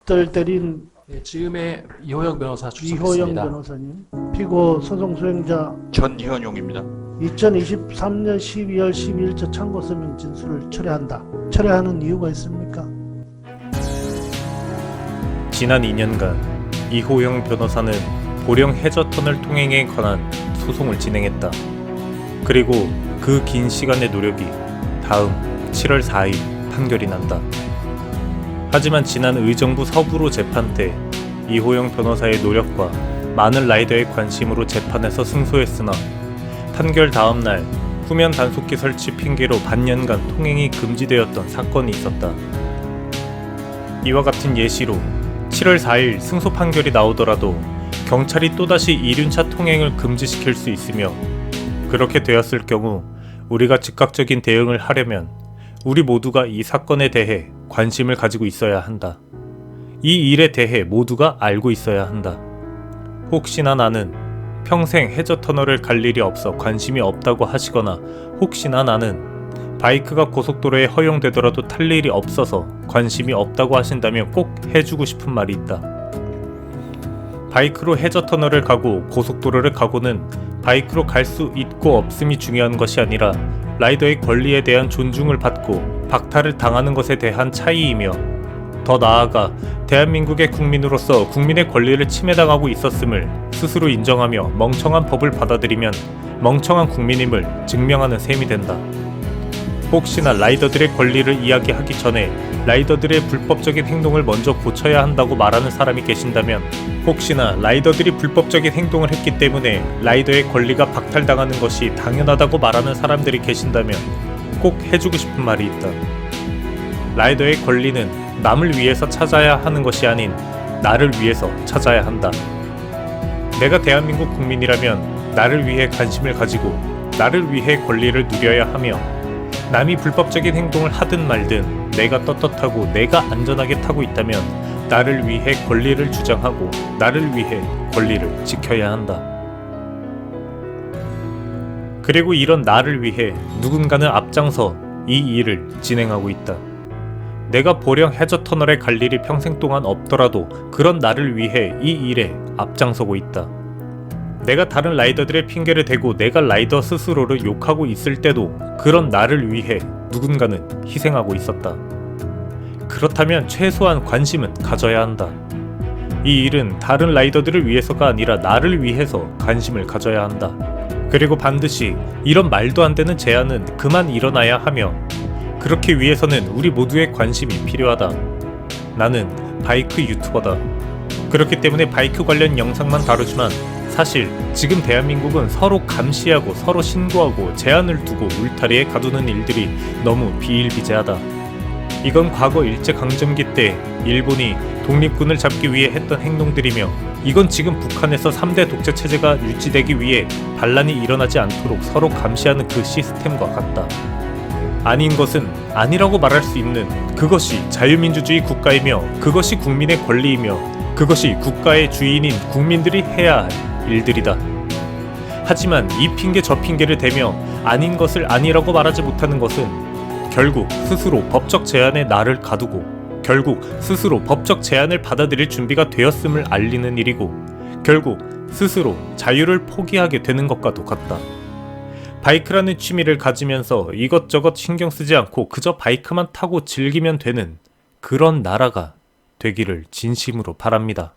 들 때린 네, 지금의 이호영 변호사 이호영 출석했습니다. 변호사님, 피고 소송 수행자 전현용입니다. 2023년 12월 12일자 참고 서명 진술을 철회한다. 철회하는 이유가 있습니까? 지난 2년간 이호영 변호사는 보령 해저터널 통행에 관한 소송을 진행했다. 그리고 그 긴 시간의 노력이 다음 7월 4일 판결이 난다. 하지만 지난 의정부 서부로 재판 때 이호영 변호사의 노력과 많은 라이더의 관심으로 재판에서 승소했으나 판결 다음 날 후면 단속기 설치 핑계로 반년간 통행이 금지되었던 사건이 있었다. 이와 같은 예시로 7월 4일 승소 판결이 나오더라도 경찰이 또다시 이륜차 통행을 금지시킬 수 있으며, 그렇게 되었을 경우 우리가 즉각적인 대응을 하려면 우리 모두가 이 사건에 대해 관심을 가지고 있어야 한다. 이 일에 대해 모두가 알고 있어야 한다. 혹시나 나는 평생 해저터널을 갈 일이 없어 관심이 없다고 하시거나, 혹시나 나는 바이크가 고속도로에 허용되더라도 탈 일이 없어서 관심이 없다고 하신다면 꼭 해주고 싶은 말이 있다. 바이크로 해저터널을 가고 고속도로를 가고는 바이크로 갈 수 있고 없음이 중요한 것이 아니라 라이더의 권리에 대한 존중을 받고 박탈을 당하는 것에 대한 차이이며, 더 나아가 대한민국의 국민으로서 국민의 권리를 침해당하고 있었음을 스스로 인정하며 멍청한 법을 받아들이면 멍청한 국민임을 증명하는 셈이 된다. 혹시나 라이더들의 권리를 이야기하기 전에 라이더들의 불법적인 행동을 먼저 고쳐야 한다고 말하는 사람이 계신다면, 혹시나 라이더들이 불법적인 행동을 했기 때문에 라이더의 권리가 박탈당하는 것이 당연하다고 말하는 사람들이 계신다면 꼭 해주고 싶은 말이 있다. 라이더의 권리는 남을 위해서 찾아야 하는 것이 아닌 나를 위해서 찾아야 한다. 내가 대한민국 국민이라면 나를 위해 관심을 가지고 나를 위해 권리를 누려야 하며, 남이 불법적인 행동을 하든 말든 내가 떳떳하고 내가 안전하게 타고 있다면 나를 위해 권리를 주장하고 나를 위해 권리를 지켜야 한다. 그리고 이런 나를 위해 누군가는 앞장서 이 일을 진행하고 있다. 내가 보령 해저터널에 갈 일이 평생 동안 없더라도 그런 나를 위해 이 일에 앞장서고 있다. 내가 다른 라이더들의 핑계를 대고 내가 라이더 스스로를 욕하고 있을 때도 그런 나를 위해 누군가는 희생하고 있었다. 그렇다면 최소한 관심은 가져야 한다. 이 일은 다른 라이더들을 위해서가 아니라 나를 위해서 관심을 가져야 한다. 그리고 반드시 이런 말도 안 되는 제안은 그만 일어나야 하며, 그렇게 위해서는 우리 모두의 관심이 필요하다. 나는 바이크 유튜버다. 그렇기 때문에 바이크 관련 영상만 다루지만 사실 지금 대한민국은 서로 감시하고 서로 신고하고 제한을 두고 울타리에 가두는 일들이 너무 비일비재하다. 이건 과거 일제강점기 때 일본이 독립군을 잡기 위해 했던 행동들이며, 이건 지금 북한에서 3대 독재 체제가 유지되기 위해 반란이 일어나지 않도록 서로 감시하는 그 시스템과 같다. 아닌 것은 아니라고 말할 수 있는 그것이 자유민주주의 국가이며, 그것이 국민의 권리이며, 그것이 국가의 주인인 국민들이 해야 할 일들이다. 하지만 이 핑계 저 핑계를 대며 아닌 것을 아니라고 말하지 못하는 것은 결국 스스로 법적 제한에 나를 가두고, 결국 스스로 법적 제한을 받아들일 준비가 되었음을 알리는 일이고, 결국 스스로 자유를 포기하게 되는 것과도 같다. 바이크라는 취미를 가지면서 이것저것 신경 쓰지 않고 그저 바이크만 타고 즐기면 되는 그런 나라가 되기를 진심으로 바랍니다.